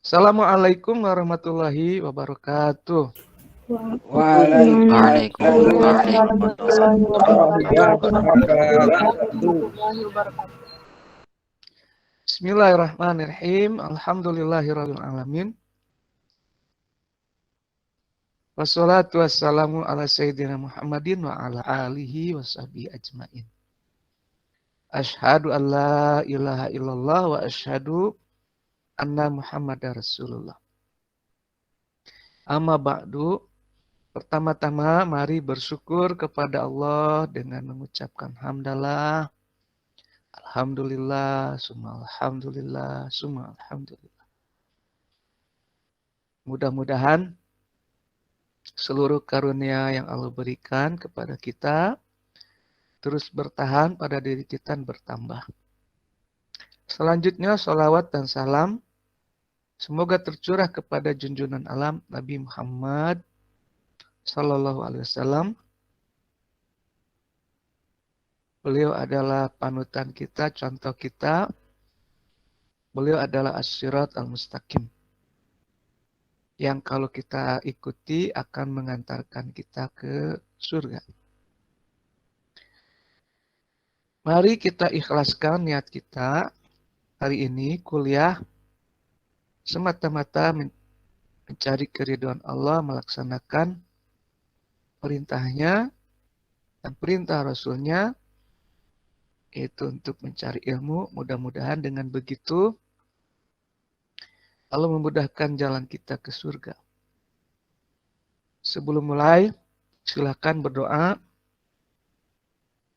Assalamualaikum warahmatullahi wabarakatuh. Waalaikumsalam Bismillahirrahmanirrahim. Alhamdulillahirabbil alamin. Wassalatu wassalamu ala sayyidina Muhammadin wa ala alihi washabihi ajmain. Asyhadu an la ilaha illallah wa asyhadu anna Muhammadar Rasulullah. Amma ba'du. Pertama-tama mari bersyukur kepada Allah dengan mengucapkan hamdalah. Alhamdulillah, summa alhamdulillah, summa alhamdulillah. Mudah-mudahan seluruh karunia yang Allah berikan kepada kita terus bertahan pada diri kita dan bertambah. Selanjutnya sholawat dan salam semoga tercurah kepada junjungan alam Nabi Muhammad Sallallahu Alaihi Wasallam. Beliau adalah panutan kita, contoh kita. Beliau adalah as-sirat al-mustaqim. Yang kalau kita ikuti akan mengantarkan kita ke surga. Mari kita ikhlaskan niat kita hari ini kuliah semata-mata mencari keridhaan Allah, melaksanakan perintahnya dan perintah Rasulnya, yaitu untuk mencari ilmu. Mudah-mudahan dengan begitu Allah memudahkan jalan kita ke surga. Sebelum mulai, silakan berdoa.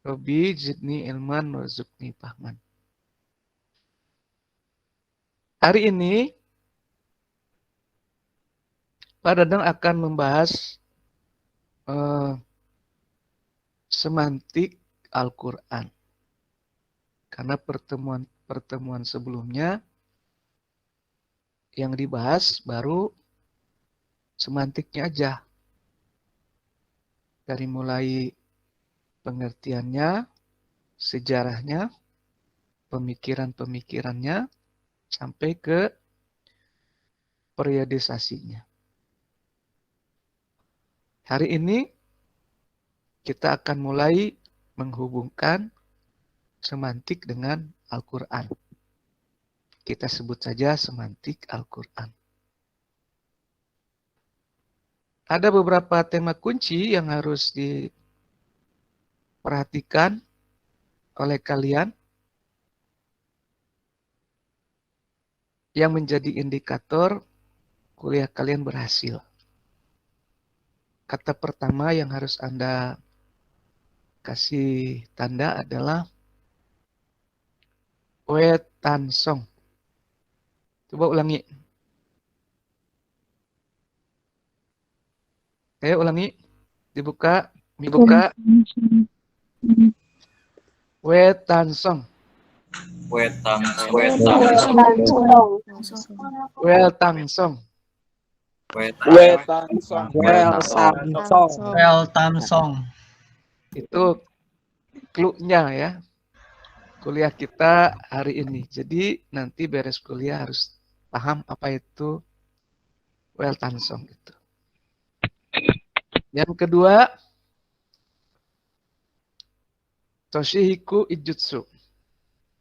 Rabbi zidni ilman warzuqni fahman. Hari ini Pak Dadang akan membahas semantik Al-Quran. Karena pertemuan sebelumnya yang dibahas baru semantiknya aja. Dari mulai pengertiannya, sejarahnya, pemikiran-pemikirannya, sampai ke periodisasinya. Hari ini kita akan mulai menghubungkan semantik dengan Al-Quran. Kita sebut saja semantik Al-Quran. Ada beberapa tema kunci yang harus diperhatikan oleh kalian yang menjadi indikator kuliah kalian berhasil. Kata pertama yang harus Anda kasih tanda adalah wetansong. Coba ulangi. Ayo ulangi. Dibuka. Wetansong. Wetansong. Itu clue-nya ya. Kuliah kita hari ini. Jadi nanti beres kuliah harus paham apa itu Wetansong itu. Yang kedua, Toshihiku Ijutsu.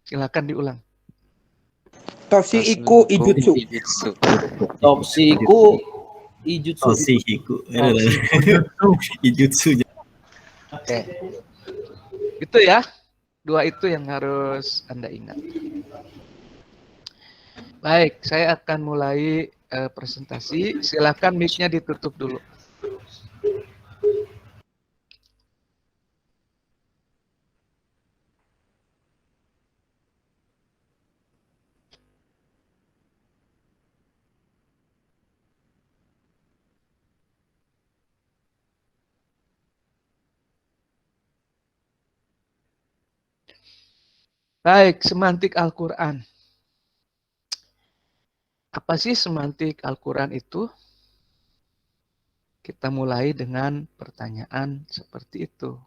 Silakan diulang. Toshihiku Ijutsu. Oke. Itu ya. Dua itu yang harus Anda ingat. Baik, saya akan mulai presentasi. Silakan mic-nya ditutup dulu. Baik, semantik Al-Quran. Apa sih semantik Al-Quran itu? Kita mulai dengan pertanyaan seperti itu.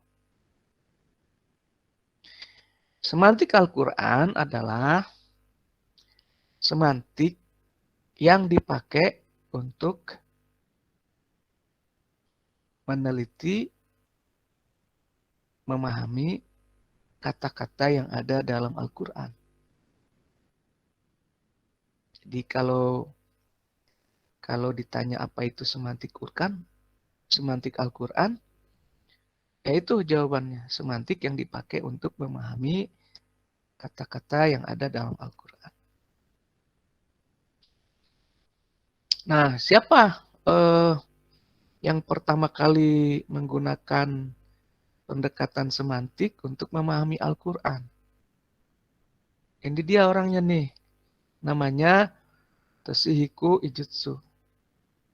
Semantik Al-Quran adalah semantik yang dipakai untuk meneliti, memahami kata-kata yang ada dalam Al-Quran. Jadi kalau ditanya apa itu semantik Quran, semantik Al-Quran, yaitu jawabannya, semantik yang dipakai untuk memahami kata-kata yang ada dalam Al-Quran. Nah, siapa yang pertama kali menggunakan pendekatan semantik untuk memahami Al-Quran? Ini dia orangnya nih, namanya Toshihiko Ijutsu,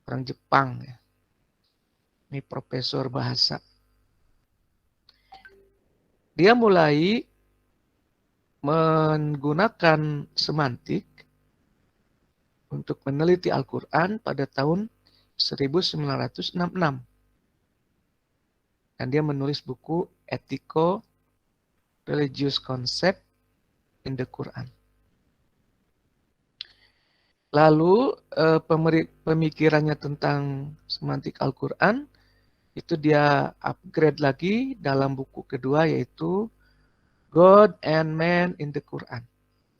orang Jepang ya. Ini profesor bahasa. Dia mulai menggunakan semantik untuk meneliti Al-Quran pada tahun 1966. Dan dia menulis buku Ethico Religious Concept in the Quran. Lalu pemikirannya tentang semantik Al-Quran itu dia upgrade lagi dalam buku kedua, yaitu God and Man in the Quran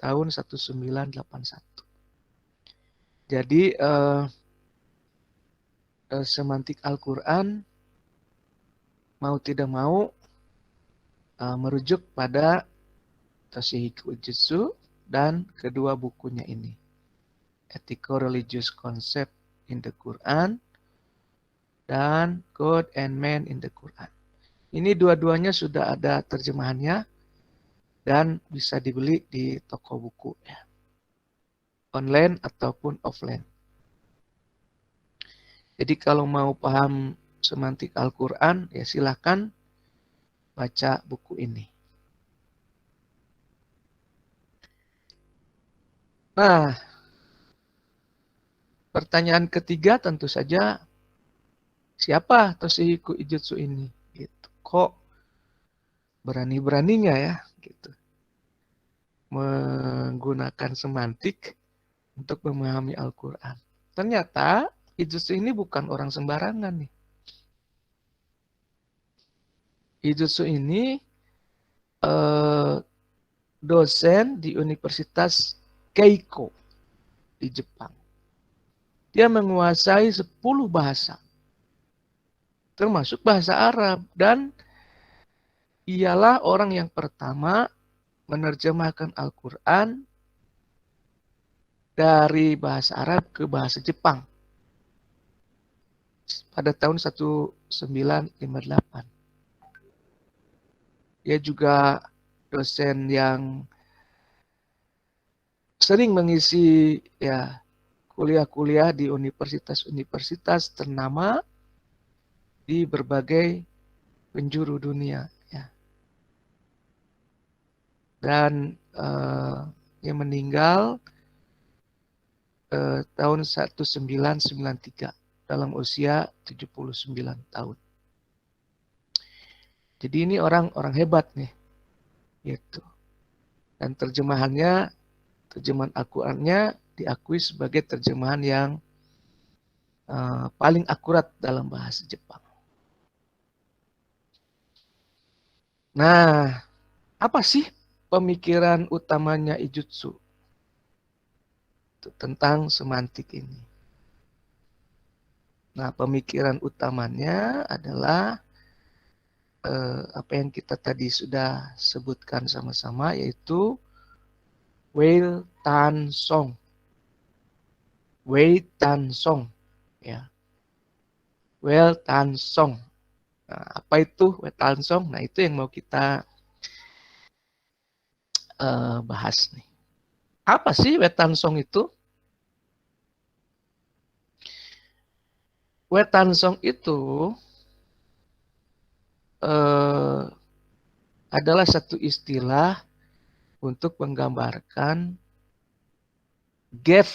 tahun 1981. Jadi semantik Al-Quran mau tidak mau merujuk pada Toshihiko Ijutsu dan kedua bukunya ini, Ethical Religious Concept in the Quran dan God and Man in the Quran. Ini dua-duanya sudah ada terjemahannya dan bisa dibeli di toko buku ya, online ataupun offline. Jadi kalau mau paham semantik Al-Quran, ya silakan baca buku ini. Nah, pertanyaan ketiga tentu saja, siapa Toshihiko Ijutsu ini? Gitu. Kok berani-beraninya ya gitu menggunakan semantik untuk memahami Al-Quran. Ternyata Ijutsu ini bukan orang sembarangan nih. Ijutsu ini dosen di Universitas Keiko di Jepang. Dia menguasai 10 bahasa, termasuk bahasa Arab, dan ialah orang yang pertama menerjemahkan Al-Quran dari bahasa Arab ke bahasa Jepang pada tahun 1958. Dia juga dosen yang sering mengisi ya kuliah-kuliah di universitas-universitas ternama di berbagai penjuru dunia ya. Dan dia meninggal tahun 1993 dalam usia 79 tahun. Jadi ini orang hebat nih gitu. Dan terjemahan Al-Qur'annya diakui sebagai terjemahan yang paling akurat dalam bahasa Jepang. Nah, apa sih pemikiran utamanya Ijutsu tentang semantik ini? Nah, pemikiran utamanya adalah apa yang kita tadi sudah sebutkan sama-sama, yaitu Wei Tan Song. Wei Tan Song. Ya. Wei Tan Song. Nah, apa itu Wei Tan Song? Nah, itu yang mau kita bahas nih. Apa sih Wei Tan Song itu? Wei Tan Song itu adalah satu istilah untuk menggambarkan gap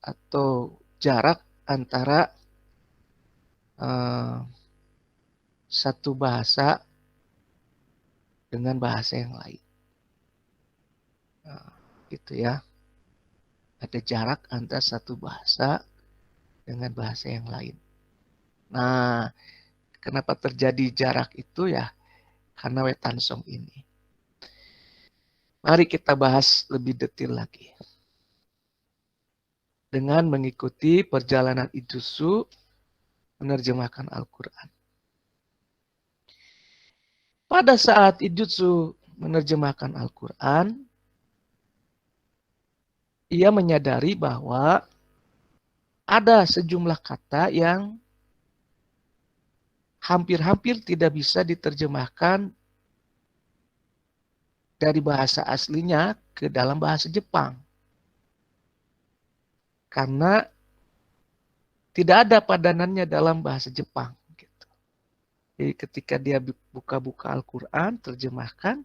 atau jarak antara satu bahasa dengan bahasa yang lain. Nah, gitu ya. Ada jarak antara satu bahasa dengan bahasa yang lain. Nah, kenapa terjadi jarak itu ya? Karena Wetansong ini. Mari kita bahas lebih detail lagi. Dengan mengikuti perjalanan Ijutsu menerjemahkan Al-Quran. Pada saat Ijutsu menerjemahkan Al-Quran, ia menyadari bahwa ada sejumlah kata yang hampir-hampir tidak bisa diterjemahkan dari bahasa aslinya ke dalam bahasa Jepang. Karena tidak ada padanannya dalam bahasa Jepang. Gitu. Jadi ketika dia buka-buka Al-Quran, terjemahkan,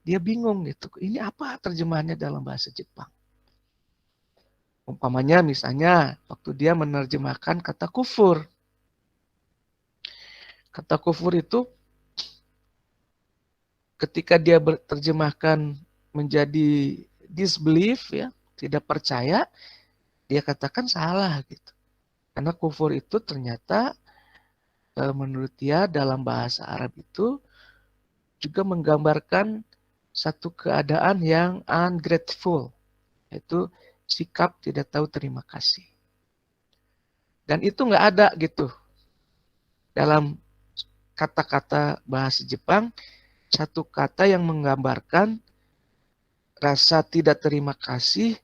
dia bingung gitu. Ini apa terjemahannya dalam bahasa Jepang? Umpamanya misalnya waktu dia menerjemahkan kata kufur. Kata kufur itu ketika dia terjemahkan menjadi disbelief, ya, tidak percaya, dia katakan salah gitu. Karena kufur itu ternyata menurut dia dalam bahasa Arab itu juga menggambarkan satu keadaan yang ungrateful, yaitu sikap tidak tahu terima kasih. Dan itu nggak ada gitu dalam kata-kata bahasa Jepang, satu kata yang menggambarkan rasa tidak terima kasih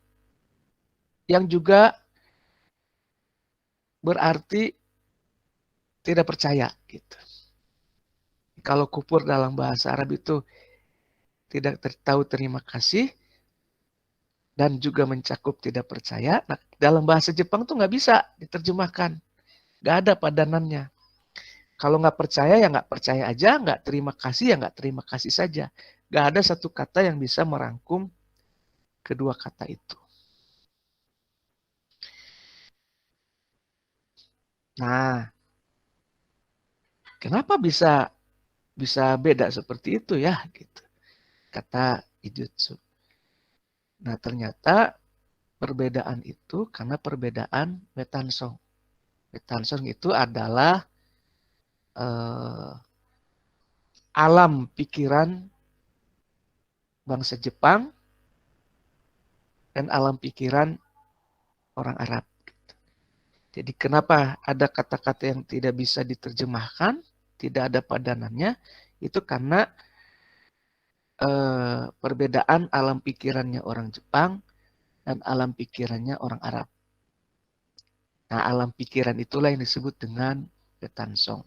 yang juga berarti tidak percaya gitu. Kalau kufur dalam bahasa Arab itu tidak tahu terima kasih dan juga mencakup tidak percaya. Nah, dalam bahasa Jepang tuh nggak bisa diterjemahkan, nggak ada padanannya. Kalau nggak percaya ya nggak percaya aja, nggak terima kasih ya nggak terima kasih saja. Nggak ada satu kata yang bisa merangkum kedua kata itu. Nah, kenapa bisa beda seperti itu ya? Gitu, kata Ijutsu. Nah, ternyata perbedaan itu karena perbedaan Wetansong. Wetansong itu adalah alam pikiran bangsa Jepang dan alam pikiran orang Arab. Jadi kenapa ada kata-kata yang tidak bisa diterjemahkan, tidak ada padanannya, itu karena perbedaan alam pikirannya orang Jepang dan alam pikirannya orang Arab. Nah, alam pikiran itulah yang disebut dengan Wetansong.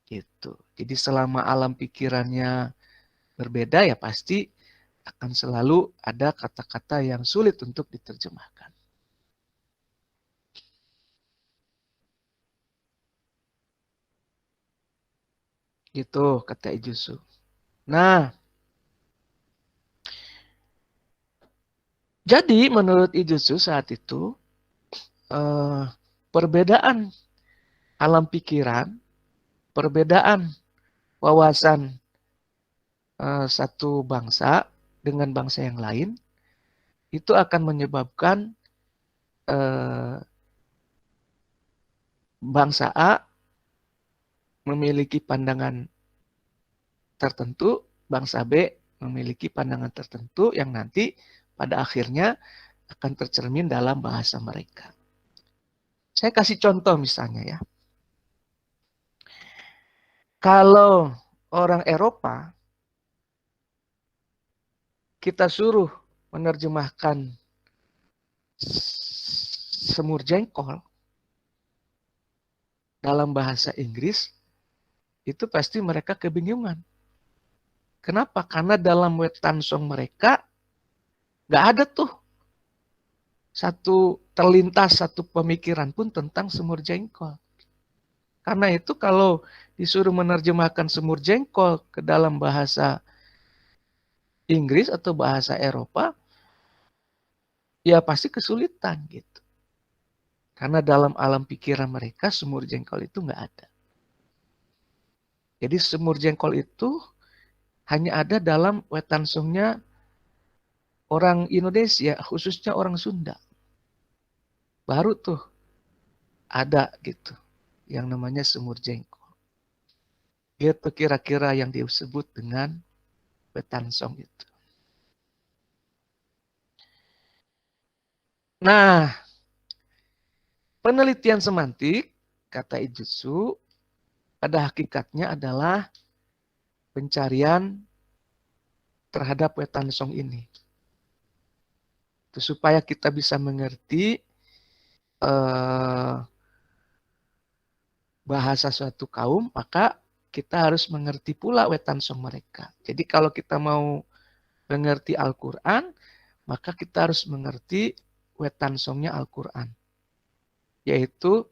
Gitu. Jadi selama alam pikirannya berbeda ya pasti akan selalu ada kata-kata yang sulit untuk diterjemahkan. Gitu kata Ijutsu. Nah, jadi menurut Ijutsu saat itu perbedaan alam pikiran, perbedaan wawasan satu bangsa dengan bangsa yang lain itu akan menyebabkan bangsa A memiliki pandangan tertentu, bangsa B memiliki pandangan tertentu yang nanti pada akhirnya akan tercermin dalam bahasa mereka. Saya kasih contoh misalnya ya. Kalau orang Eropa kita suruh menerjemahkan semur jengkol dalam bahasa Inggris, itu pasti mereka kebingungan. Kenapa? Karena dalam Wetansong mereka nggak ada tuh terlintas satu pemikiran pun tentang semur jengkol. Karena itu kalau disuruh menerjemahkan semur jengkol ke dalam bahasa Inggris atau bahasa Eropa, ya pasti kesulitan gitu. Karena dalam alam pikiran mereka semur jengkol itu nggak ada. Jadi semur jengkol itu hanya ada dalam Wetansongnya orang Indonesia, khususnya orang Sunda, baru tuh ada gitu yang namanya semur jengkol. Itu kira-kira yang disebut dengan wetansong itu. Nah, penelitian semantik, kata Ijutsu, pada hakikatnya adalah pencarian terhadap wetansong ini. Itu supaya kita bisa mengerti bahasa suatu kaum, maka kita harus mengerti pula wetansong mereka. Jadi kalau kita mau mengerti Al-Quran, maka kita harus mengerti wetansongnya Al-Quran. Yaitu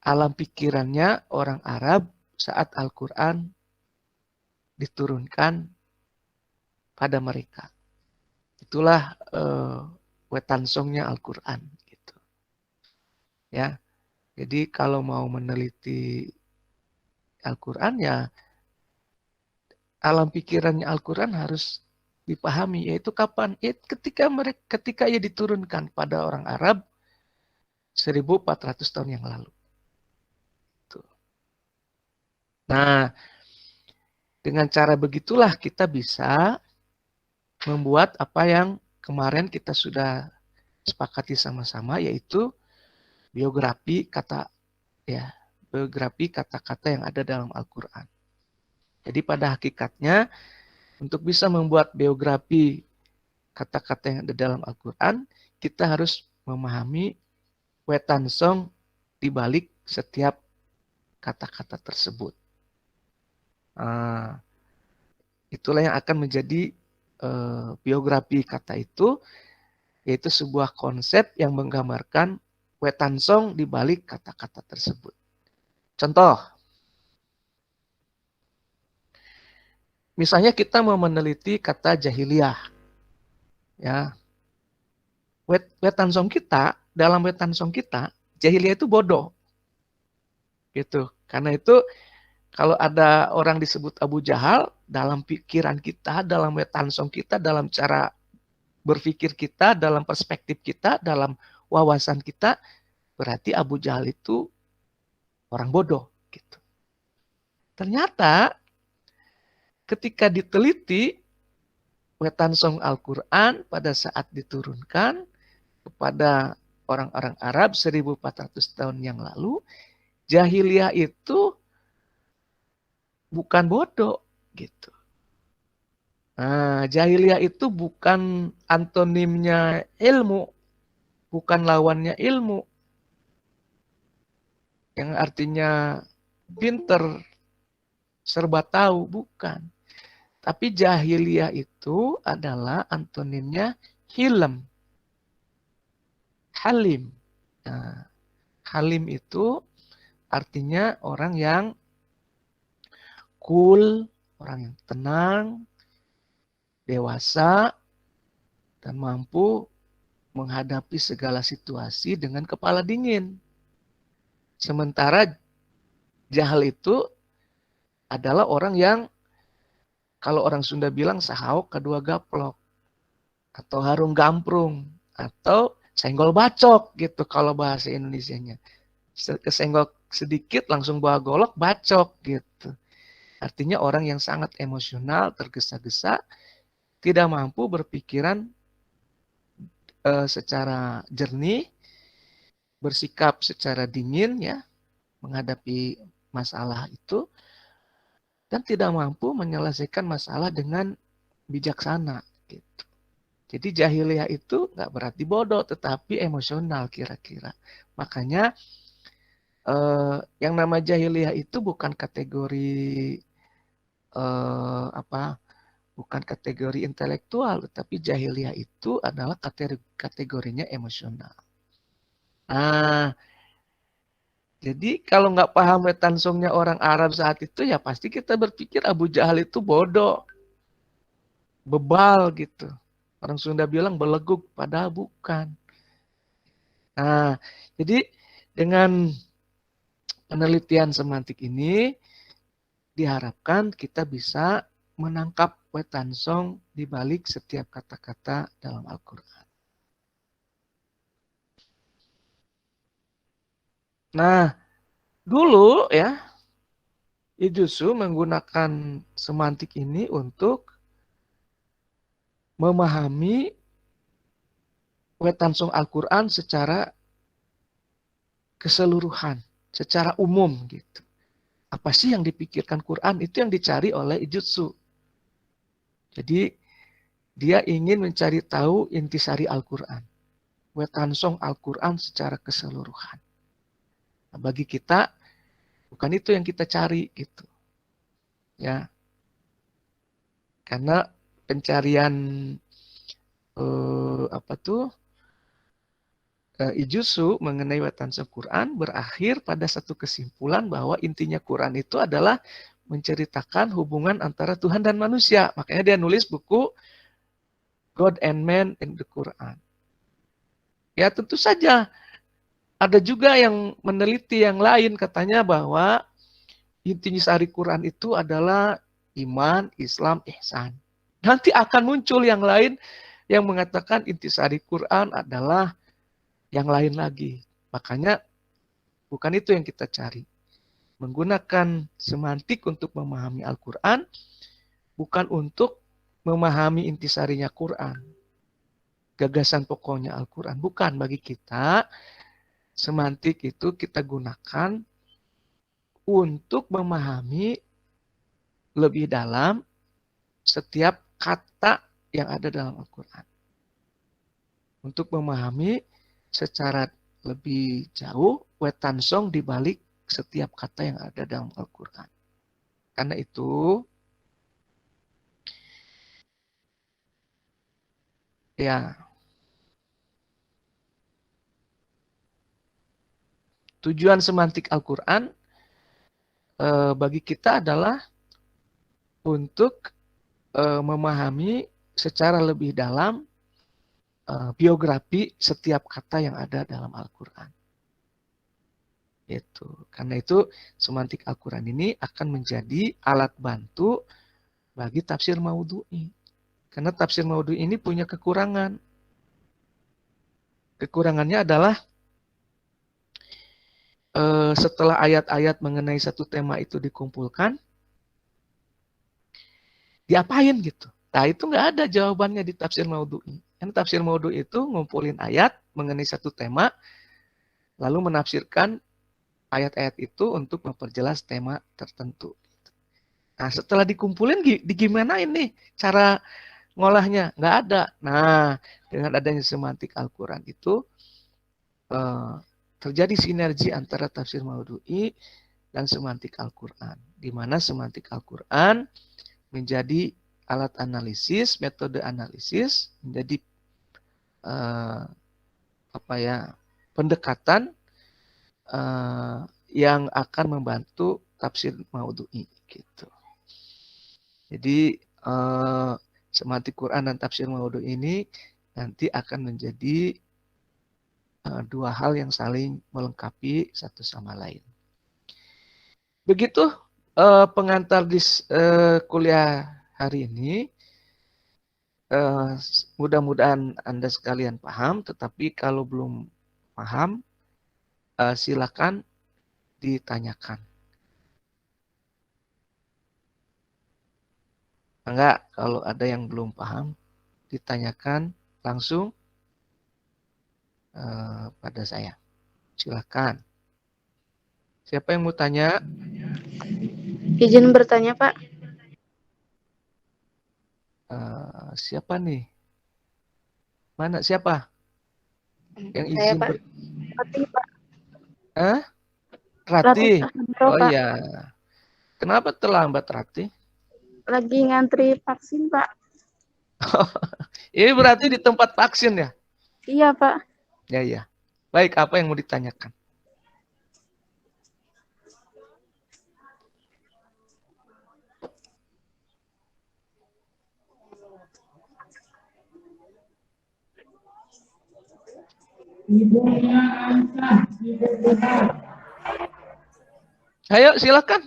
alam pikirannya orang Arab saat Al-Quran diturunkan pada mereka. Itulah wetansongnya Al-Quran. Gitu. Ya, jadi kalau mau meneliti Al-Quran ya alam pikirannya Al-Quran harus dipahami, yaitu kapan? Ketika ia diturunkan pada orang Arab 1400 tahun yang lalu. Nah, dengan cara begitulah kita bisa membuat apa yang kemarin kita sudah sepakati sama-sama, yaitu biografi kata-kata yang ada dalam Al-Quran. Jadi pada hakikatnya untuk bisa membuat biografi kata-kata yang ada dalam Al-Quran, kita harus memahami wetansong di balik setiap kata-kata tersebut. Itulah yang akan menjadi biografi kata itu, yaitu sebuah konsep yang menggambarkan wetansong di balik kata-kata tersebut. Contoh, misalnya kita mau meneliti kata jahiliyah, ya, wetansong kita, dalam wetansong kita, jahiliyah itu bodoh, gitu. Karena itu kalau ada orang disebut Abu Jahal, dalam pikiran kita, dalam wetansong kita, dalam cara berpikir kita, dalam perspektif kita, dalam wawasan kita, berarti Abu Jahal itu orang bodoh. Gitu. Ternyata ketika diteliti wetansong Al-Quran pada saat diturunkan kepada orang-orang Arab 1400 tahun yang lalu, jahiliyah itu bukan bodoh gitu. Nah, jahiliyah itu bukan antonimnya ilmu, bukan lawannya ilmu. Yang artinya pinter, serba tahu, bukan. Tapi jahiliyah itu adalah antonimnya hilm, halim. Nah, halim itu artinya orang yang cool, orang yang tenang, dewasa, dan mampu menghadapi segala situasi dengan kepala dingin. Sementara jahal itu adalah orang yang, kalau orang Sunda bilang sahaok kedua gaplok, atau harung gamprung, atau senggol bacok gitu kalau bahasa Indonesianya. Kesenggol sedikit langsung bawa golok, bacok gitu. Artinya orang yang sangat emosional, tergesa-gesa, tidak mampu berpikiran secara jernih, bersikap secara dingin ya, menghadapi masalah itu, dan tidak mampu menyelesaikan masalah dengan bijaksana. Gitu. Jadi jahiliyah itu nggak berarti bodoh, tetapi emosional kira-kira. Makanya yang nama jahiliyah itu bukan kategori bukan kategori intelektual, tetapi jahiliyah itu adalah kategorinya emosional. Nah, jadi kalau nggak paham wetansongnya orang Arab saat itu, ya pasti kita berpikir Abu Jahal itu bodoh, bebal gitu. Orang Sunda bilang beleguk, padahal bukan. Nah, jadi dengan penelitian semantik ini diharapkan kita bisa menangkap wetansong di balik setiap kata-kata dalam Al-Quran. Nah, dulu ya, Ijutsu menggunakan semantik ini untuk memahami wetansong Al-Quran secara keseluruhan, secara umum gitu. Apa sih yang dipikirkan Quran, itu yang dicari oleh Ijutsu. Jadi dia ingin mencari tahu intisari Al-Quran, wetansong Al-Quran secara keseluruhan. Nah, bagi kita bukan itu yang kita cari gitu. Ya. Karena pencarian Ijutsu mengenai wetansong Quran berakhir pada satu kesimpulan bahwa intinya Quran itu adalah menceritakan hubungan antara Tuhan dan manusia. Makanya dia nulis buku God and Man in the Quran. Ya tentu saja ada juga yang meneliti yang lain, katanya bahwa intisari Quran itu adalah iman, Islam, ihsan. Nanti akan muncul yang lain yang mengatakan intisari Quran adalah yang lain lagi. Makanya bukan itu yang kita cari. Menggunakan semantik untuk memahami Al-Quran bukan untuk memahami intisarinya Quran, gagasan pokoknya Al-Quran. Bukan, bagi kita semantik itu kita gunakan untuk memahami lebih dalam setiap kata yang ada dalam Al-Quran. Untuk memahami secara lebih jauh wetansong di balik setiap kata yang ada dalam Al-Quran. Karena itu, ya, tujuan semantik Al-Quran bagi kita adalah untuk memahami secara lebih dalam biografi setiap kata yang ada dalam Al-Quran. Itu. Karena itu semantik Al-Quran ini akan menjadi alat bantu bagi tafsir maudhu'i. Karena tafsir maudhu'i ini punya kekurangan. Kekurangannya adalah setelah ayat-ayat mengenai satu tema itu dikumpulkan, diapain gitu. Nah itu nggak ada jawabannya di tafsir maudhu'i. Kan tafsir maudhu'i itu ngumpulin ayat mengenai satu tema, lalu menafsirkan ayat-ayat itu untuk memperjelas tema tertentu. Nah setelah dikumpulin, gimana ini cara ngolahnya? Nggak ada. Nah dengan adanya semantik Al-Quran itu, terjadi sinergi antara tafsir maudhu'i dan semantik Al-Quran. Di mana semantik Al-Quran menjadi alat analisis, metode analisis, menjadi pendekatan yang akan membantu tafsir maudhu'i gitu. Jadi semantik Quran dan tafsir maudhu'i ini nanti akan menjadi dua hal yang saling melengkapi satu sama lain. Begitu pengantar di kuliah hari ini. Mudah-mudahan Anda sekalian paham, tetapi kalau belum paham, silakan ditanyakan. Enggak, kalau ada yang belum paham, ditanyakan langsung pada saya. Silakan. Siapa yang mau tanya? Izin bertanya, Pak. Siapa nih? Mana siapa? Yang Saya, izin Pak. Rati, Pak. Rati. Oh Pak. iya. Kenapa terlambat, Rati? Lagi ngantri vaksin, Pak. Ini berarti di tempat vaksin ya? Iya, Pak. Ya. Baik, apa yang mau ditanyakan? Ayo, silakan.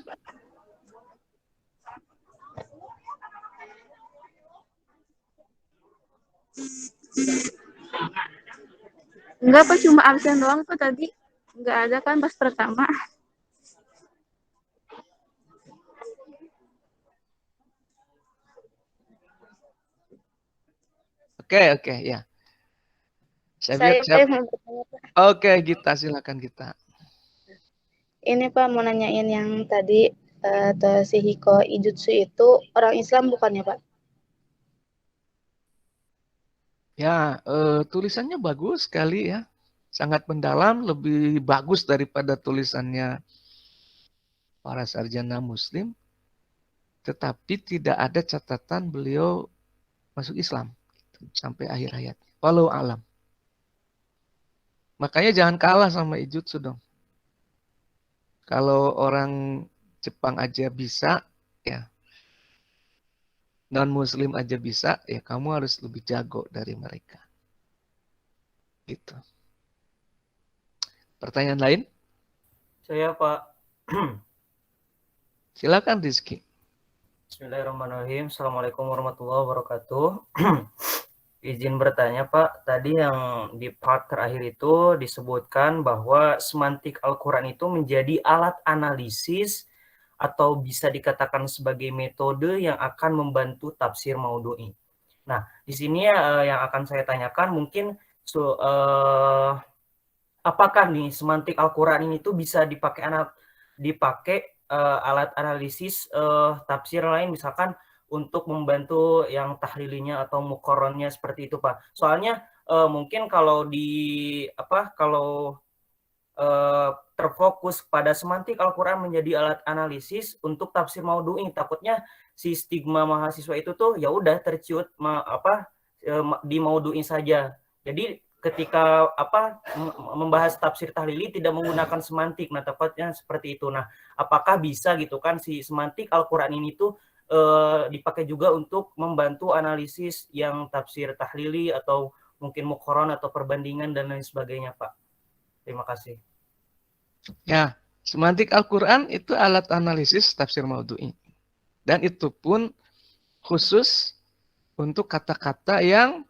Enggak Pak, cuma absen doang Pak tadi. Enggak ada kan pas pertama. Oke, ya. Saya lihat Saya siap. mau bertanya Pak. Oke, Gita, silakan Gita. Ini Pak mau nanyain yang tadi Toshihiko Ijutsu itu orang Islam bukannya Pak? Ya, tulisannya bagus sekali ya. Sangat mendalam, lebih bagus daripada tulisannya para sarjana muslim. Tetapi tidak ada catatan beliau masuk Islam sampai akhir hayat. Walau alam. Makanya jangan kalah sama Ijutsu dong. Kalau orang Jepang aja bisa, ya non muslim aja bisa, ya kamu harus lebih jago dari mereka. Gitu. Pertanyaan lain? Saya Pak. Silakan Rizky. Bismillahirrahmanirrahim. Assalamualaikum warahmatullahi wabarakatuh. Izin bertanya Pak, tadi yang di part terakhir itu disebutkan bahwa semantik Al-Quran itu menjadi alat analisis atau bisa dikatakan sebagai metode yang akan membantu tafsir maudhu'i. Nah, di sini yang akan saya tanyakan mungkin apakah nih semantik Al-Quran ini tuh bisa dipakai alat analisis tafsir lain, misalkan untuk membantu yang tahlilinya atau muqarronnya seperti itu Pak. Soalnya mungkin kalau terfokus pada semantik Al-Quran menjadi alat analisis untuk tafsir maudhu'i, takutnya si stigma mahasiswa itu tuh ya udah terciut di maudhu'i saja. Jadi ketika membahas tafsir tahlili tidak menggunakan semantik, nah takutnya seperti itu. Nah, apakah bisa gitu kan si semantik Al-Quran ini tuh dipakai juga untuk membantu analisis yang tafsir tahlili atau mungkin muqarron atau perbandingan dan lain sebagainya Pak? Terima kasih. Ya, semantik Al-Quran itu alat analisis tafsir maudhu'i. Dan itu pun khusus untuk kata-kata yang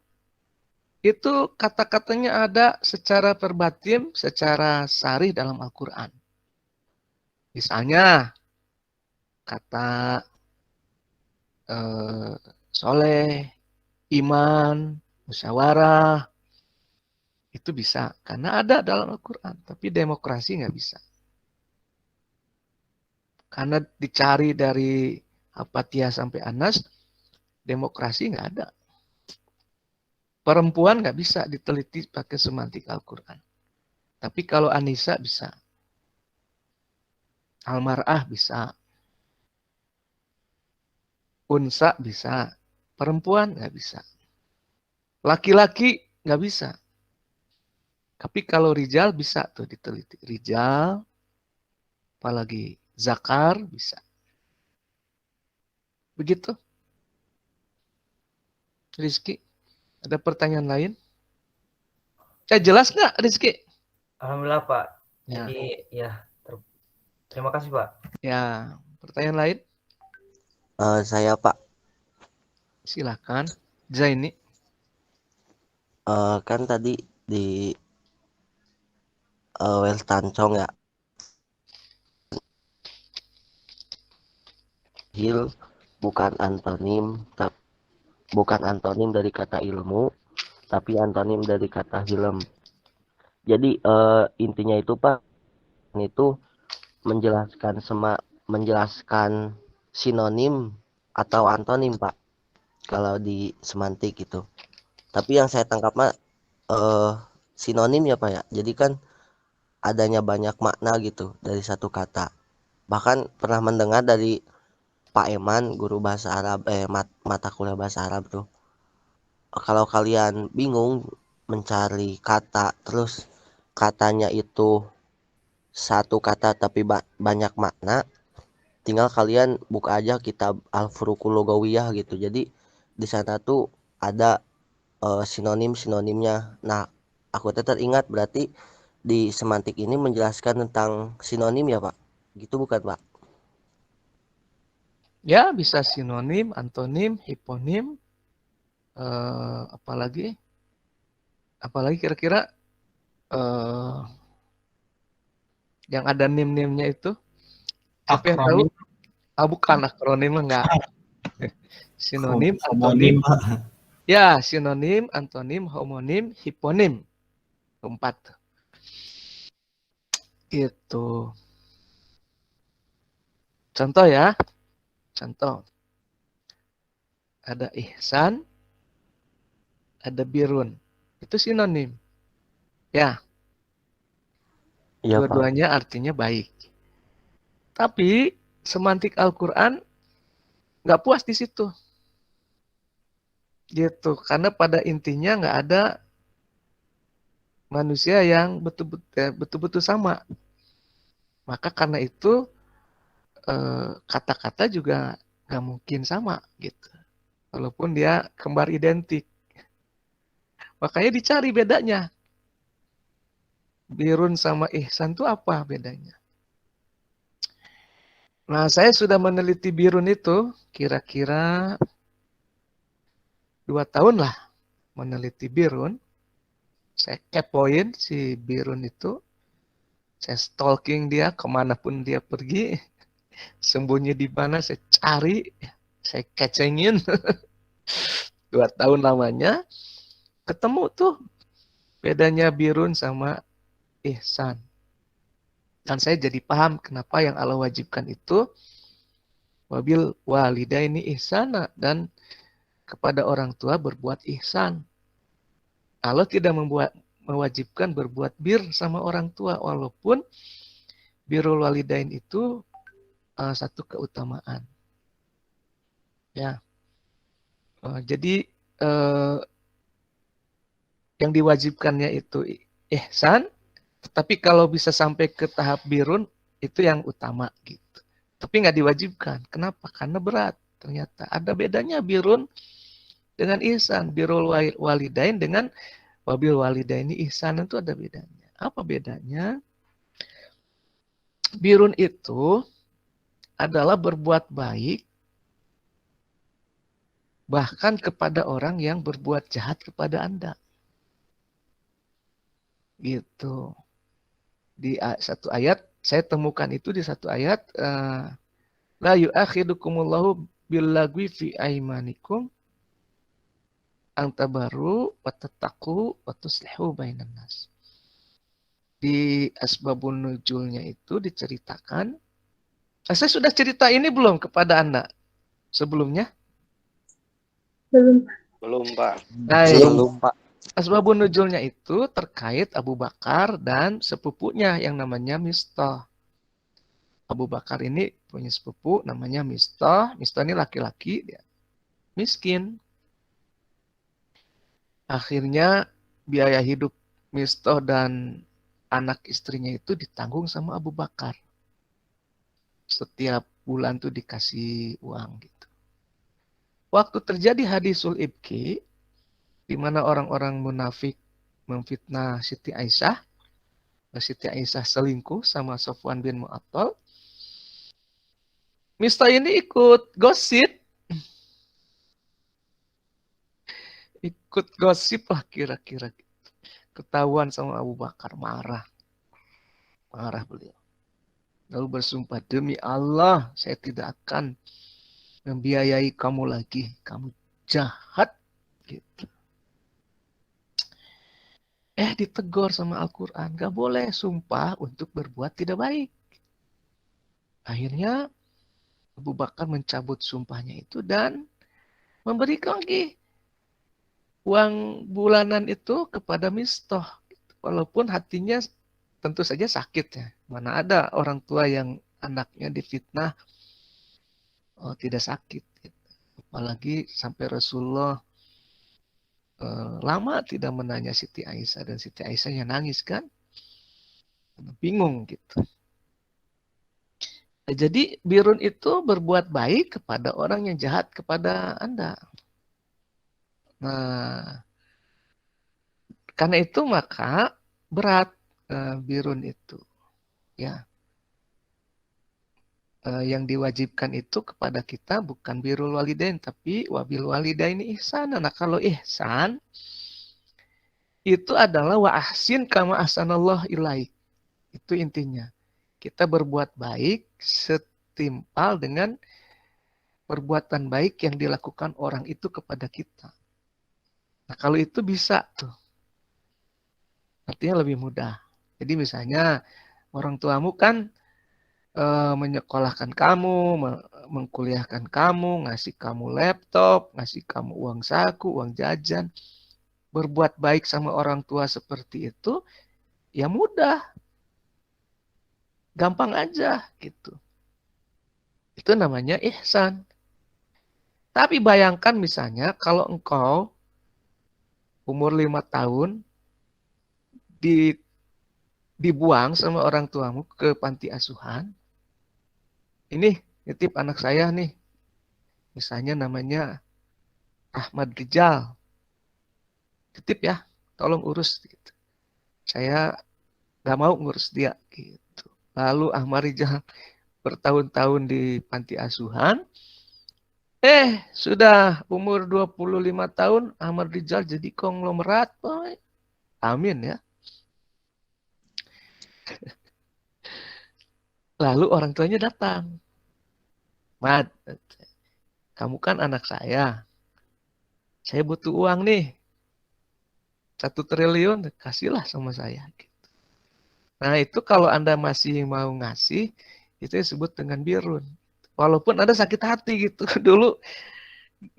itu kata-katanya ada secara verbatim, secara sarih dalam Al-Quran. Misalnya, kata soleh, iman, musyawarah, itu bisa. Karena ada dalam Al-Quran. Tapi demokrasi nggak bisa. Karena dicari dari Al-Fatihah sampai Anas, demokrasi nggak ada. Perempuan nggak bisa diteliti pakai semantik Al-Quran. Tapi kalau Anisa bisa. Al-Mar'ah bisa. Unsa bisa. Perempuan nggak bisa. Laki-laki nggak bisa. Tapi kalau rijal bisa tuh diteliti. Rijal, apalagi zakar bisa. Begitu. Rizky, ada pertanyaan lain? Jelas nggak Rizky? Alhamdulillah Pak. Ya. Jadi ya terima kasih Pak. Ya, pertanyaan lain? Saya Pak. Silakan. Zaini. Kan tadi di Weltancong ya. Hil bukan antonim dari kata ilmu, tapi antonim dari kata hilm. Jadi intinya itu Pak, itu menjelaskan sinonim atau antonim Pak, kalau di semantik itu. Tapi yang saya tangkap mah sinonim ya Pak ya. Jadi kan adanya banyak makna gitu dari satu kata. Bahkan pernah mendengar dari Pak Eman, guru bahasa Arab, mata kuliah bahasa Arab tuh. Kalau kalian bingung mencari kata, terus katanya itu satu kata tapi banyak makna, tinggal kalian buka aja kitab Al-Furuqul Lugawiyah gitu. Jadi di sana tuh ada sinonim-sinonimnya. Nah, aku teringat berarti di semantik ini menjelaskan tentang sinonim ya Pak? Gitu bukan Pak? Ya, bisa sinonim, antonim, hiponim. Apalagi kira-kira yang ada nim-nimnya itu? Siapa yang tahu? Akronim, Bukan akronim, enggak. Sinonim, homonim, antonim. Ya, sinonim, antonim, homonim, hiponim. 4. Gitu. Contoh ya. Contoh. Ada ihsan, ada birun. Itu sinonim. Ya, Iya, Pak. dua-duanya artinya baik. Tapi semantik Al-Quran nggak puas di situ. Gitu. Karena pada intinya nggak ada manusia yang betul-betul sama. Maka karena itu kata-kata juga nggak mungkin sama gitu. Walaupun dia kembar identik. Makanya dicari bedanya. Birun sama ihsan itu apa bedanya? Nah, saya sudah meneliti birun itu kira-kira 2 tahun lah meneliti birun. Saya kepoin si birun itu. Saya stalking dia kemanapun dia pergi. Sembunyi di mana saya cari. Saya kecengin. 2 tahun lamanya. Ketemu tuh bedanya birun sama ihsan. Dan saya jadi paham kenapa yang Allah wajibkan itu wabil walidaini ihsana, dan kepada orang tua berbuat ihsan. Allah tidak mewajibkan berbuat bir sama orang tua, walaupun birrul walidain itu satu keutamaan. Ya, jadi yang diwajibkannya itu ihsan, tetapi kalau bisa sampai ke tahap birun itu yang utama gitu. Tapi nggak diwajibkan. Kenapa? Karena berat. Ternyata ada bedanya birun dengan ihsan. Birrul walidain dengan wabil walidaini ihsan itu ada bedanya. Apa bedanya? Birun itu adalah berbuat baik bahkan kepada orang yang berbuat jahat kepada Anda. Gitu. Di satu ayat, saya temukan itu di satu ayat, la yu'akhidukumullahu billagwi fi aimanikum antabaru wa tattaqu wa tuslihu bainan nas. Di asbabun nuzulnya itu diceritakan. Saya sudah cerita ini belum kepada Anda sebelumnya? Belum, Pak. Belum, Pak. Asbabun nuzulnya itu terkait Abu Bakar dan sepupunya yang namanya Mistah. Abu Bakar ini punya sepupu namanya Mistah. Mistah ini laki-laki, dia miskin. Akhirnya biaya hidup Mistah dan anak istrinya itu ditanggung sama Abu Bakar. Setiap bulan tuh dikasih uang gitu. Waktu terjadi hadisul ibki, di mana orang-orang munafik memfitnah Siti Aisyah, Siti Aisyah selingkuh sama Sofwan bin Mu'attal, Mistah ini ikut gosip. Ikut gosip lah kira-kira. Ketahuan sama Abu Bakar, marah. Marah beliau. Lalu bersumpah, demi Allah saya tidak akan membiayai kamu lagi. Kamu jahat. Gitu. Ditegur sama Al-Quran. Gak boleh sumpah untuk berbuat tidak baik. Akhirnya Abu Bakar mencabut sumpahnya itu dan memberikan lagi uang bulanan itu kepada Mistah. Walaupun hatinya tentu saja sakit ya. Mana ada orang tua yang anaknya difitnah tidak sakit. Apalagi sampai Rasulullah lama tidak menanya Siti Aisyah, dan Siti Aisyahnya nangis kan. Bingung gitu. Jadi birun itu berbuat baik kepada orang yang jahat kepada Anda. Nah, karena itu maka berat birun itu. Ya. yang diwajibkan itu kepada kita bukan birrul walidain, tapi wabil walidaini ihsana. Nah, kalau ihsan itu adalah wa ahsin kama ahsanallah ilaik. Itu intinya. Kita berbuat baik setimpal dengan perbuatan baik yang dilakukan orang itu kepada kita. Nah, kalau itu bisa tuh. Artinya lebih mudah. Jadi misalnya orang tuamu kan menyekolahkan kamu, mengkuliahkan kamu, ngasih kamu laptop, ngasih kamu uang saku, uang jajan. Berbuat baik sama orang tua seperti itu, ya mudah. Gampang aja gitu. Itu namanya ihsan. Tapi bayangkan misalnya kalau engkau umur 5 tahun dibuang sama orang tuamu ke panti asuhan. Ini nitip anak saya nih. Misalnya namanya Ahmad Rijal. Titip ya, tolong urus gitu. Saya gak mau ngurus dia gitu. Lalu Ahmad Rijal bertahun-tahun di panti asuhan. Sudah umur 25 tahun Ahmad Rijal jadi konglomerat. Amin ya. Lalu orang tuanya datang. Mad, kamu kan anak saya. Saya butuh uang nih. 1 triliun, kasihlah sama saya. Nah itu kalau Anda masih mau ngasih, itu disebut dengan birrun. Walaupun Anda sakit hati gitu. Dulu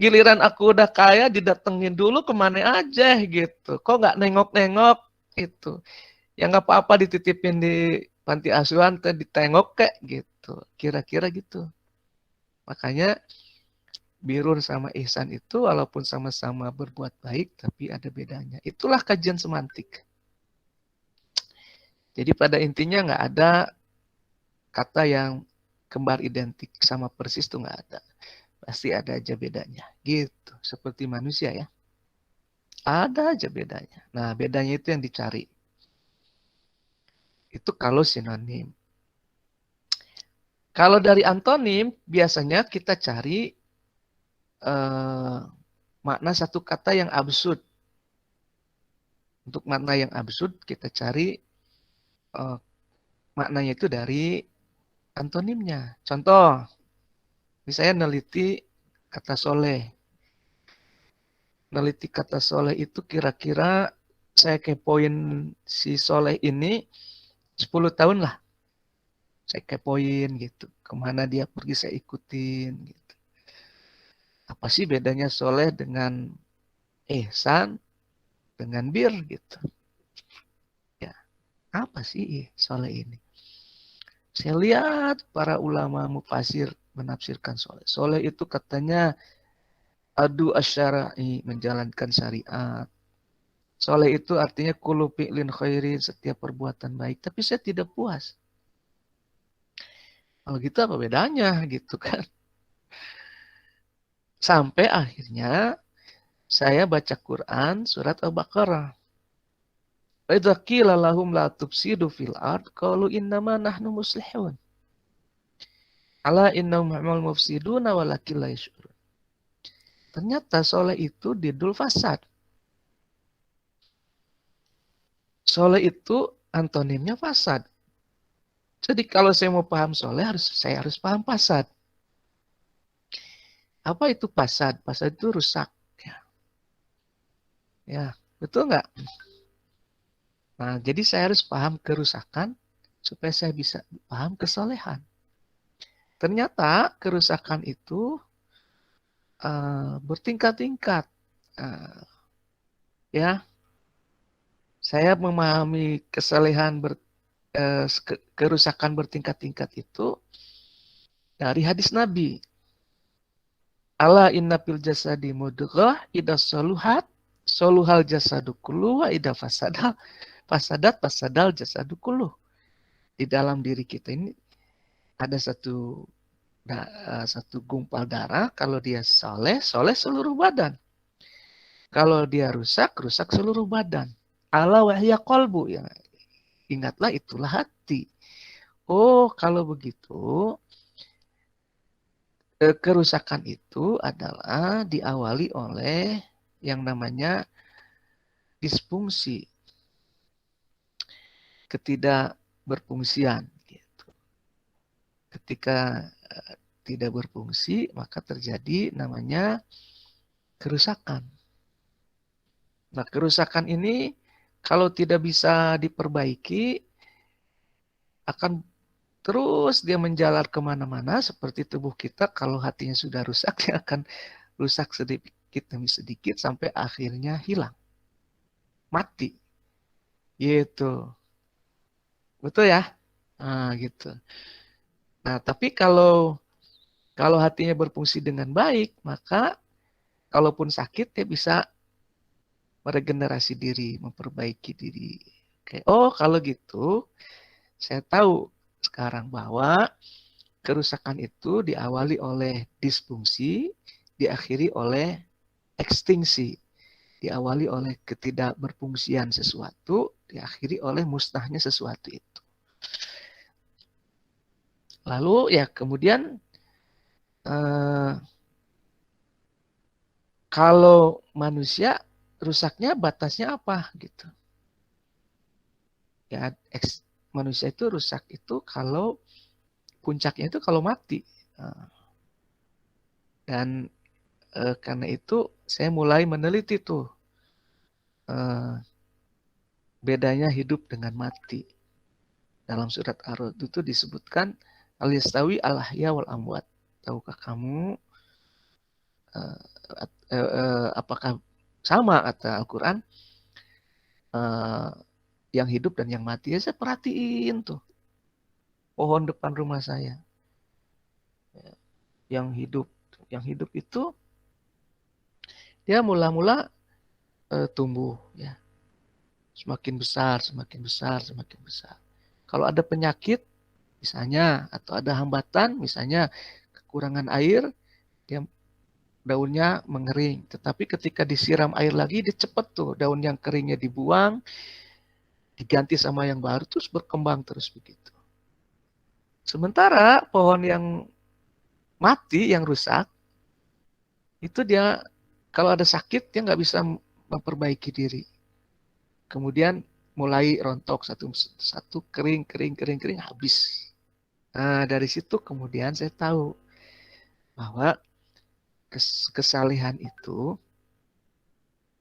giliran aku udah kaya, didatengin dulu kemana aja gitu. Kok nggak nengok-nengok itu. Ya nggak apa-apa dititipin di panti asuhan, ditengok kayak gitu. Kira-kira gitu. Makanya birrun sama ihsan itu walaupun sama-sama berbuat baik, tapi ada bedanya. Itulah kajian semantik. Jadi pada intinya nggak ada kata yang kembar identik sama persis tuh nggak ada. Pasti ada aja bedanya. Gitu. Seperti manusia ya. Ada aja bedanya. Nah bedanya itu yang dicari. Itu kalau sinonim. Kalau dari antonim biasanya kita cari makna satu kata yang absurd. Untuk makna yang absurd kita cari maknanya itu dari antonimnya. Contoh, misalnya neliti kata soleh. Neliti kata soleh itu kira-kira saya kepoin si soleh ini 10 tahun lah. Saya kepoin gitu. Kemana dia pergi saya ikutin gitu. Apa sih bedanya soleh dengan ihsan dengan bir gitu. Ya, apa sih soleh ini? Saya lihat para ulama mufasir menafsirkan soleh. Soleh itu katanya adu asyara'i, menjalankan syariat. Soleh itu artinya kullu fi'lin khairin, setiap perbuatan baik. Tapi saya tidak puas. Kalau gitu apa bedanya gitu kan? Sampai akhirnya saya baca Quran surat Al-Baqarah. Wa idza qila lahum la tufsidu fil ard qalu innama nahnu muslihun. Ala innahum humul mufsiduna walakin la yash'urun. Ternyata soleh itu didul fasad. Soleh itu antonimnya fasad. Jadi kalau saya mau paham soleh, saya harus paham fasad. Apa itu fasad? Fasad itu rusak. Ya, betul nggak? Nah, jadi saya harus paham kerusakan supaya saya bisa paham kesolehan. Ternyata kerusakan itu bertingkat-tingkat. Ya, saya memahami kesalehan kerusakan bertingkat-tingkat itu dari hadis Nabi. Ala inna fil jasadi mudghah idza saluhat soluhal jasadu kullu wa idza fasadal jasadu kullu. Di dalam diri kita ini ada satu gumpal darah. Kalau dia soleh seluruh badan. Kalau dia rusak seluruh badan. Ala wahya qalbu, ya. Ingatlah itulah hati. Oh, kalau begitu kerusakan itu adalah diawali oleh yang namanya disfungsi, ketidakberfungsian. Gitu. Ketika tidak berfungsi, maka terjadi namanya kerusakan. Nah, kerusakan ini kalau tidak bisa diperbaiki, akan terus dia menjalar kemana-mana seperti tubuh kita. Kalau hatinya sudah rusak, dia akan rusak sedikit demi sedikit sampai akhirnya hilang, mati. Gitu, betul ya? Nah, gitu. Nah, tapi kalau hatinya berfungsi dengan baik, maka kalaupun sakit dia bisa meregenerasi diri, memperbaiki diri. Oke. Oh, kalau gitu, saya tahu sekarang bahwa kerusakan itu diawali oleh disfungsi, diakhiri oleh ekstinksi. Diawali oleh ketidakberfungsian sesuatu, diakhiri oleh musnahnya sesuatu itu. Lalu ya kemudian kalau manusia rusaknya batasnya apa gitu. Ya manusia itu rusak itu kalau puncaknya itu kalau mati. Dan karena itu saya mulai meneliti tuh bedanya hidup dengan mati. Dalam surat Ar-Ra'd itu disebutkan al-yastawi al-ahya wal amwat. Tahukah kamu apakah sama kata Al-Quran yang hidup dan yang mati? Ya saya perhatiin tuh pohon depan rumah saya. Yang hidup itu dia mula-mula tumbuh ya. Semakin besar, semakin besar, semakin besar. Kalau ada penyakit misalnya atau ada hambatan misalnya kekurangan air, dia daunnya mengering. Tetapi ketika disiram air lagi, dia cepat tuh daun yang keringnya dibuang, diganti sama yang baru, terus berkembang terus begitu. Sementara pohon yang mati, yang rusak, itu dia kalau ada sakit, dia nggak bisa memperbaiki diri. Kemudian mulai rontok satu kering habis. Nah, dari situ kemudian saya tahu bahwa kesalehan itu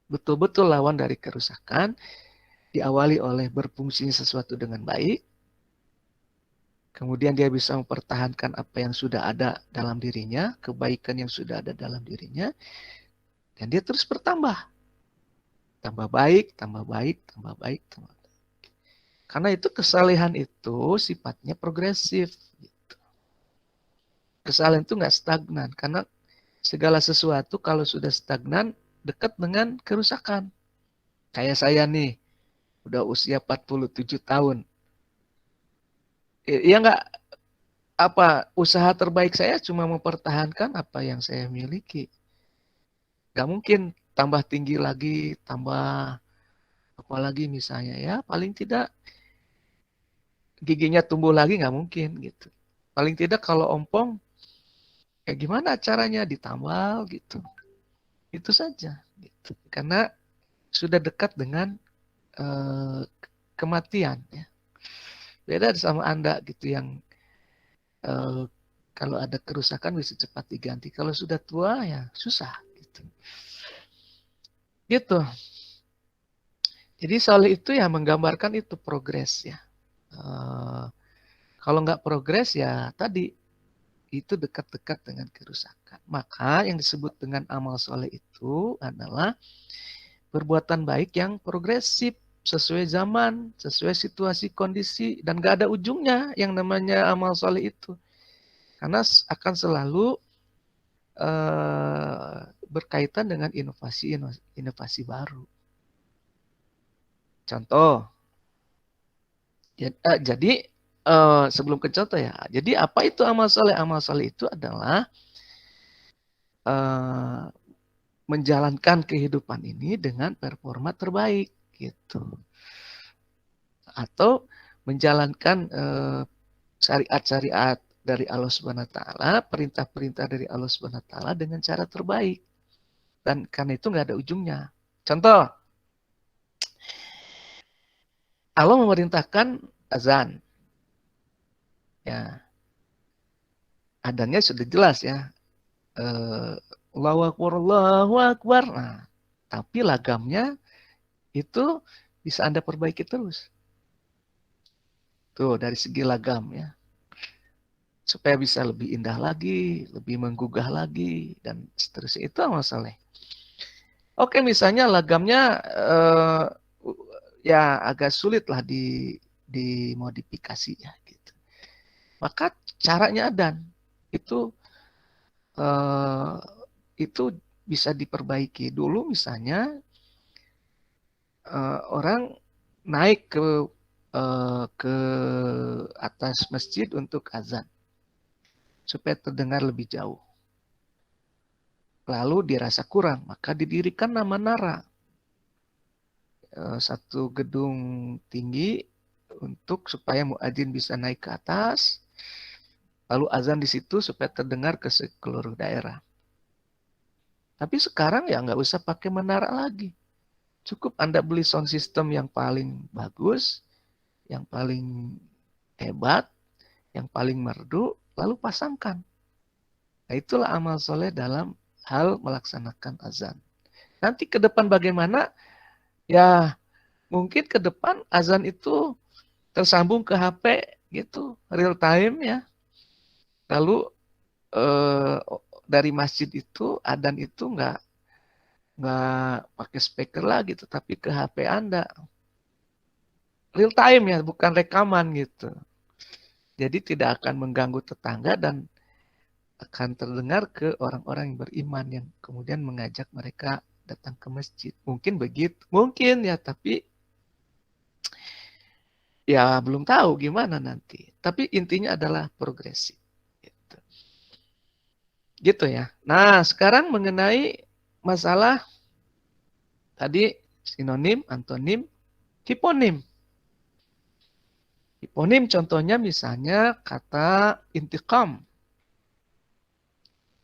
betul-betul lawan dari kerusakan, diawali oleh berfungsinya sesuatu dengan baik, kemudian dia bisa mempertahankan apa yang sudah ada dalam dirinya, kebaikan yang sudah ada dalam dirinya, dan dia terus bertambah. Tambah baik, tambah baik, tambah baik, tambah baik. Karena itu kesalehan itu sifatnya progresif. Gitu. Kesalehan itu nggak stagnan, karena segala sesuatu kalau sudah stagnan, dekat dengan kerusakan. Kayak saya nih, udah usia 47 tahun. Ya nggak, apa usaha terbaik saya cuma mempertahankan apa yang saya miliki. Nggak mungkin tambah tinggi lagi, tambah apalagi misalnya ya paling tidak giginya tumbuh lagi nggak mungkin gitu. Paling tidak kalau ompong ya gimana caranya ditambal gitu. Itu saja gitu. Karena sudah dekat dengan kematian ya. Beda sama Anda gitu yang kalau ada kerusakan bisa cepat diganti. Kalau sudah tua ya susah gitu. Gitu. Jadi soleh itu ya menggambarkan itu progres ya. Kalau nggak progres ya tadi itu dekat-dekat dengan kerusakan. Maka yang disebut dengan amal soleh itu adalah perbuatan baik yang progresif sesuai zaman, sesuai situasi kondisi dan nggak ada ujungnya yang namanya amal soleh itu. Karena akan selalu berkaitan dengan inovasi baru. Contoh, jadi sebelum ke contoh ya, jadi apa itu amal soleh? Amal soleh itu adalah menjalankan kehidupan ini dengan performa terbaik, gitu. Atau menjalankan syariat-syariat dari Allah Subhanahu wa taala, perintah-perintah dari Allah Subhanahu wa taala dengan cara terbaik. Dan karena itu nggak ada ujungnya. Contoh, Allah memerintahkan azan. Ya, adanya sudah jelas ya. Allahu Akbar, Allahu Akbar. Nah, tapi lagamnya itu bisa Anda perbaiki terus. Tuh, dari segi lagam ya. Supaya bisa lebih indah lagi, lebih menggugah lagi, dan seterusnya. Itu amal soleh. Oke, misalnya lagamnya ya agak sulit lah dimodifikasi ya gitu. Maka caranya adzan itu bisa diperbaiki. Dulu misalnya orang naik ke atas masjid untuk azan supaya terdengar lebih jauh. Lalu dirasa kurang, maka didirikan menara. Satu gedung tinggi untuk supaya muadzin bisa naik ke atas, lalu azan di situ supaya terdengar ke seluruh daerah. Tapi sekarang ya nggak usah pakai menara lagi. Cukup Anda beli sound system yang paling bagus, yang paling hebat, yang paling merdu, lalu pasangkan. Nah, itulah amal soleh dalam hal melaksanakan azan. Nanti ke depan bagaimana? Ya, mungkin ke depan azan itu tersambung ke HP gitu, real time ya. Lalu dari masjid itu adzan itu nggak pakai speaker lagi, tetapi ke HP Anda. Real time ya, bukan rekaman gitu. Jadi tidak akan mengganggu tetangga dan akan terdengar ke orang-orang yang beriman yang kemudian mengajak mereka datang ke masjid. Mungkin begitu, mungkin ya, tapi ya belum tahu gimana nanti. Tapi intinya adalah progresif. Gitu ya. Nah, sekarang mengenai masalah tadi sinonim, antonim, hiponim. Hiponim contohnya misalnya kata intiqam.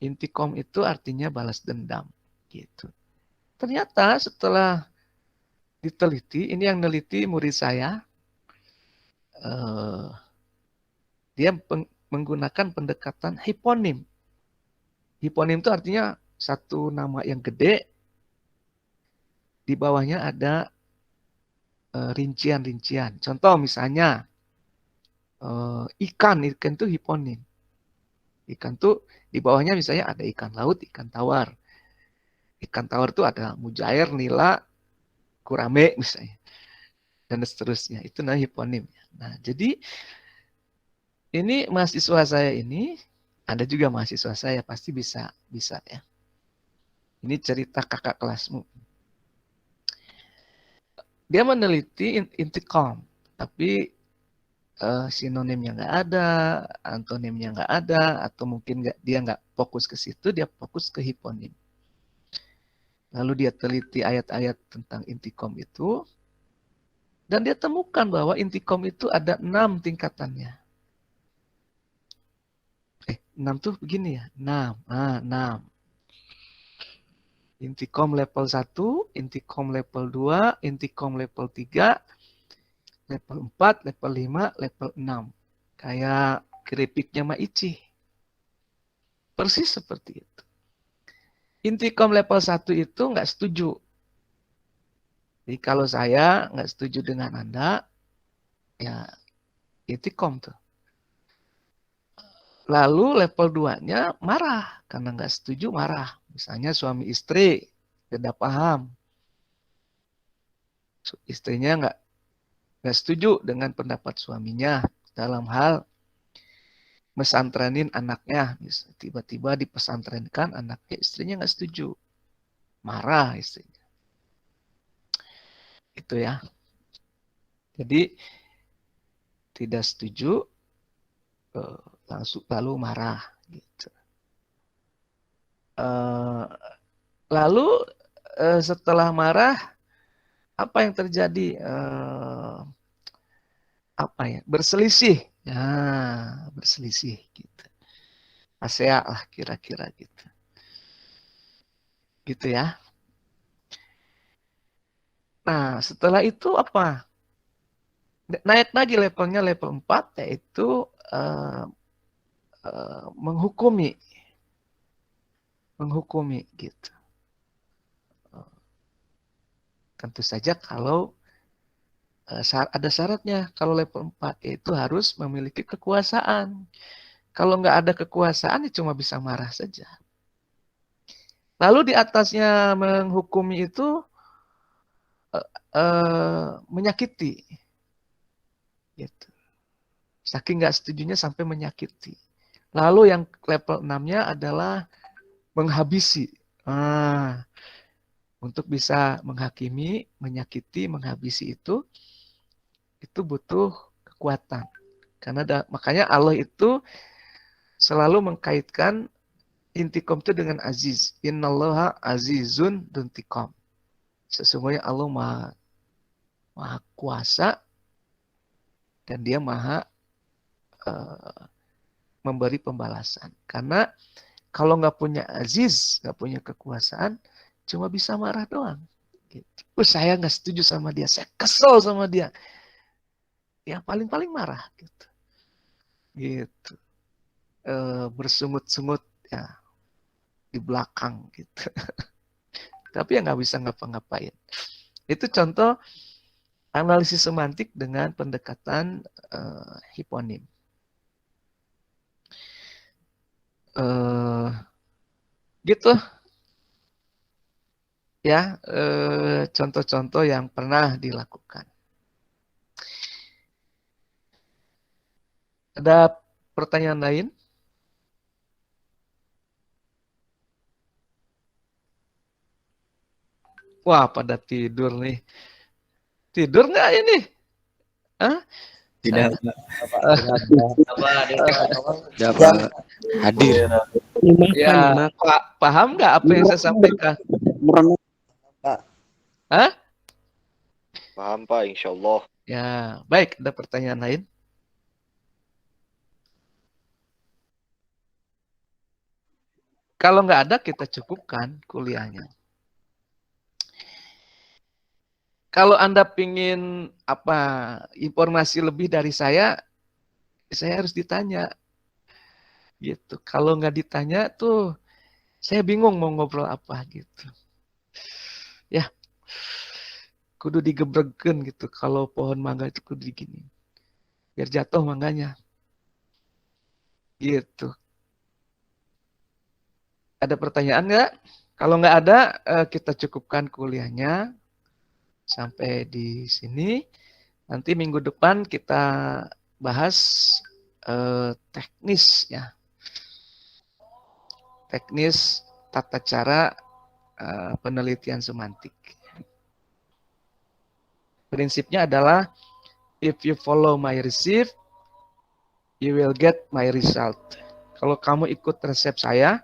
Intiqam itu artinya balas dendam. Gitu. Ternyata setelah diteliti, ini yang neliti murid saya, dia menggunakan pendekatan hiponim. Hiponim itu artinya satu nama yang gede, di bawahnya ada rincian-rincian. Contoh misalnya, ikan itu hiponim. Ikan tuh di bawahnya misalnya ada ikan laut, ikan tawar. Ikan tawar itu ada mujair, nila, gurame misalnya. Dan seterusnya. Itu namanya hiponim. Nah, jadi ini mahasiswa saya ini, Anda juga mahasiswa saya, pasti bisa ya. Ini cerita kakak kelasmu. Dia meneliti intiqam, tapi sinonimnya nggak ada, antonimnya nggak ada, atau mungkin dia nggak fokus ke situ, dia fokus ke hiponim. Lalu dia teliti ayat-ayat tentang intiqam itu, dan dia temukan bahwa intiqam itu ada 6 tingkatannya. 6 tuh begini ya, 6. Nah, 6. Intiqam level 1, intiqam level 2, intiqam level 3, level 4, level 5, level 6. Kayak keripiknya Maici. Persis seperti itu. Intiqam level 1 itu nggak setuju. Jadi kalau saya nggak setuju dengan Anda, ya intiqam tuh. Lalu level 2-nya marah. Karena nggak setuju marah. Misalnya suami istri beda paham. Istrinya nggak setuju dengan pendapat suaminya dalam hal mesantrenin anaknya. Tiba-tiba dipesantrenkan anaknya, istrinya nggak setuju. Marah istrinya. Itu ya. Jadi tidak setuju, lalu marah. Gitu. Lalu setelah marah, apa yang terjadi? Berselisih. Nah, berselisih gitu. ASEA lah kira-kira gitu. Gitu ya. Nah, setelah itu apa? Naik lagi levelnya, level 4, yaitu menghukumi. Menghukumi gitu. Tentu saja kalau ada syaratnya. Kalau level 4 yaitu harus memiliki kekuasaan. Kalau nggak ada kekuasaan, ya cuma bisa marah saja. Lalu di atasnya menghukumi itu menyakiti. Gitu. Saking nggak setujunya sampai menyakiti. Lalu yang level 6-nya adalah menghabisi. Nah, untuk bisa menghakimi, menyakiti, menghabisi itu butuh kekuatan. Karena makanya Allah itu selalu mengkaitkan intikom itu dengan aziz. Innallaha azizun duntikom. Sesungguhnya Allah maha kuasa dan dia maha memberi pembalasan. Karena kalau nggak punya aziz, nggak punya kekuasaan, cuma bisa marah doang. Gitu. Saya nggak setuju sama dia, saya kesel sama dia. Ya paling-paling marah gitu. Gitu. Bersungut-sungut ya di belakang gitu. Tapi ya nggak bisa ngapa-ngapain. Itu contoh analisis semantik dengan pendekatan hiponim. Gitu ya contoh-contoh yang pernah dilakukan. Ada pertanyaan lain? Wah, pada tidur nih. Tidur nggak ini? Hah? Tidak, Siap. hadir. Ya, paham nggak apa yang saya sampaikan? Hah? Paham Pak, insya Allah. Ya, baik. Ada pertanyaan lain? Kalau nggak ada, kita cukupkan kuliahnya. Kalau Anda ingin informasi lebih dari saya harus ditanya. Gitu. Kalau nggak ditanya tuh, saya bingung mau ngobrol apa gitu. Ya, kudu digebregen gitu. Kalau pohon mangga itu kudu digini. Biar jatuh mangganya. Gitu. Ada pertanyaan nggak? Kalau nggak ada, kita cukupkan kuliahnya sampai di sini. Nanti minggu depan kita bahas teknis ya. Teknis tata cara penelitian semantik. Prinsipnya adalah if you follow my receipt, you will get my result. Kalau kamu ikut resep saya,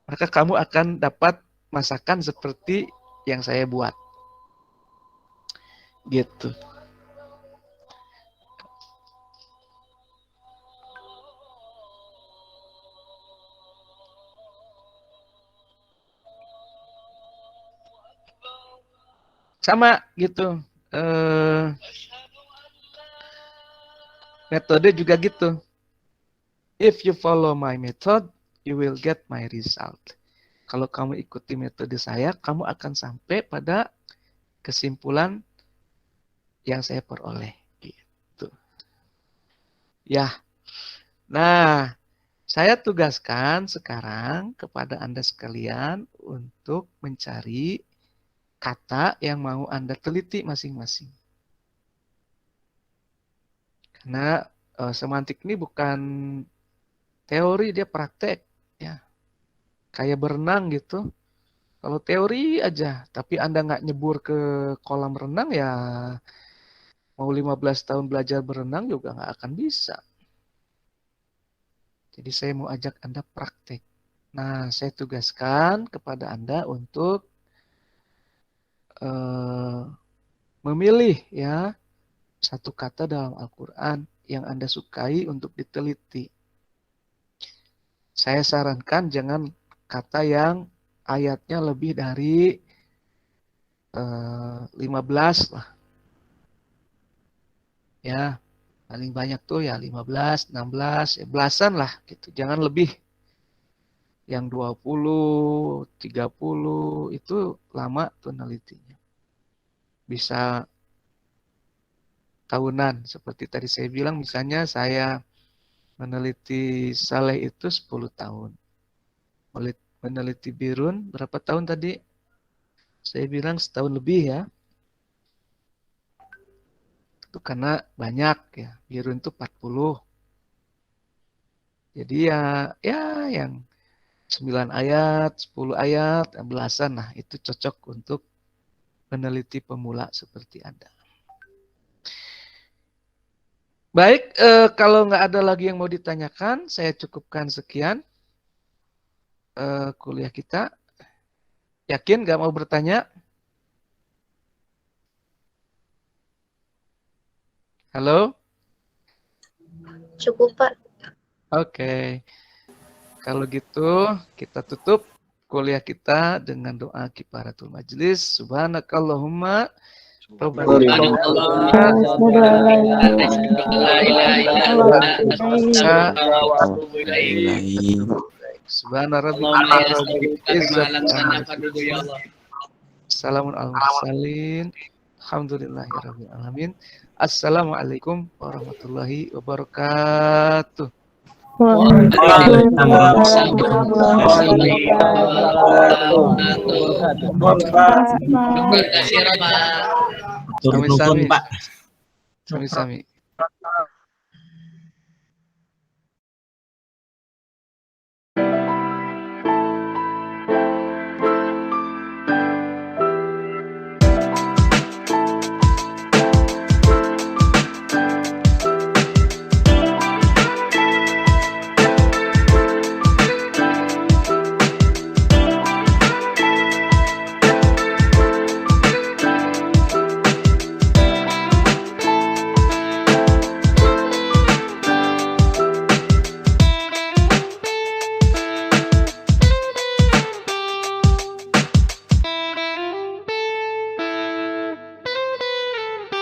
maka kamu akan dapat masakan seperti yang saya buat. Gitu. Sama gitu. Metode juga gitu. If you follow my method, you will get my result. Kalau kamu ikuti metode saya, kamu akan sampai pada kesimpulan yang saya peroleh. Gitu. Ya. Nah, saya tugaskan sekarang kepada Anda sekalian untuk mencari kata yang mau Anda teliti masing-masing. Karena semantik ini bukan teori, dia praktek. Ya. Kayak berenang gitu. Kalau teori aja, tapi Anda nggak nyebur ke kolam renang, ya mau 15 tahun belajar berenang juga nggak akan bisa. Jadi saya mau ajak Anda praktek. Nah, saya tugaskan kepada Anda untuk memilih ya satu kata dalam Al-Quran yang Anda sukai untuk diteliti. Saya sarankan jangan kata yang ayatnya lebih dari 15 lah. Ya, paling banyak tuh ya 15, 16, ya belasan lah gitu. Jangan lebih. Yang 20, 30 itu lama tuh nelitinya. Bisa tahunan. Seperti tadi saya bilang, misalnya saya meneliti Saleh itu 10 tahun. Meneliti Birun berapa tahun tadi? Saya bilang setahun lebih ya. Itu karena banyak ya. Birun itu 40. Jadi ya yang 9 ayat, 10 ayat, belasan lah. Itu cocok untuk peneliti pemula seperti Anda. Baik, kalau nggak ada lagi yang mau ditanyakan, saya cukupkan sekian kuliah kita. Yakin nggak mau bertanya? Halo? Cukup, Pak. Oke. Kalau gitu, kita tutup kuliah kita dengan doa kifaratul majlis. Subhanakallahumma Subhana rabbika rabbil izzati amma yasifun. Assalamun alal mursalin. Alhamdulillahirabbil alamin. Assalamualaikum warahmatullahi wabarakatuh. Turun rukun, Pak. Sami-sami.